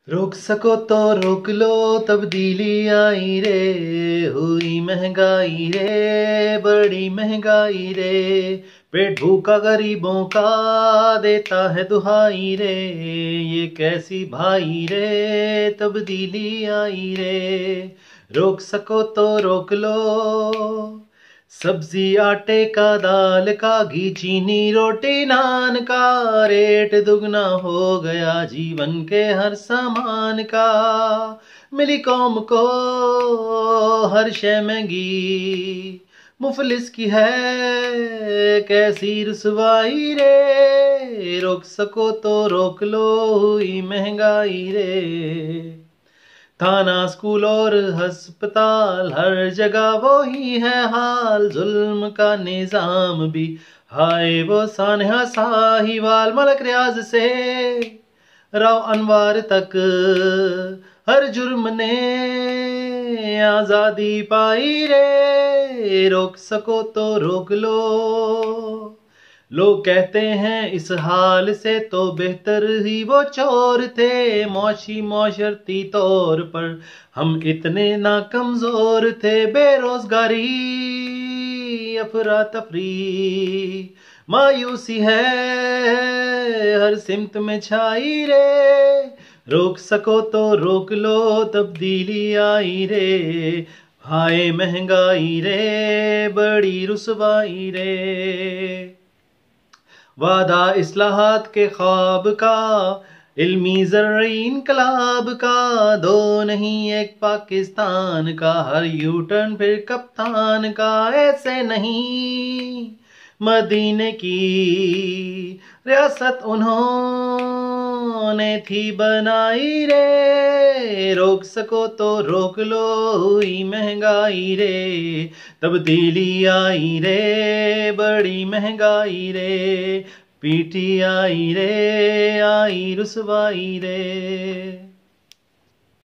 रोक सको तो रोक लो, तब्दीली आई रे। हुई महंगाई रे, बड़ी महंगाई रे। पेट भूखा गरीबों का देता है दुहाई रे। ये कैसी भाई रे, तब्दीली आई रे। रोक सको तो रोक लो। सब्जी आटे का, दाल का, घी चीनी रोटी नान का रेट दुगना हो गया जीवन के हर सामान का। मिली कौम को हर शय महंगी, मुफलिस की है कैसी रुसवाई रे। रोक सको तो रोक लो, हुई महंगाई रे। थाना स्कूल और अस्पताल हर जगह वो ही है हाल। जुल्म का निजाम भी हाय वो सानहा साहिवाल। मलक रियाज से राव अनवार तक हर जुर्म ने आजादी पाई रे। रोक सको तो रोक लो। लोग कहते हैं इस हाल से तो बेहतर ही वो चोर थे। मौशरती तौर पर हम इतने ना कमजोर थे। बेरोजगारी, अफरा तफरी, मायूसी है हर सिमत में छाई रे। रोक सको तो रोक लो, तब्दीली आई रे। हाय महंगाई रे, बड़ी रुसवाई रे। वादा इस्लाहात के ख्वाब का, इल्मी ज़र्री इनकलाब का। दो नहीं एक पाकिस्तान का, हर यू टर्न फिर कप्तान का। ऐसे नहीं मदीने की रियासत उन्होंने थी बनाई रे। रोक सको तो रोक लो, हुई महंगाई रे। तब्दीली आई रे, बड़ी महंगाई रे। पीटी आई रे, आई रुसवाई रे।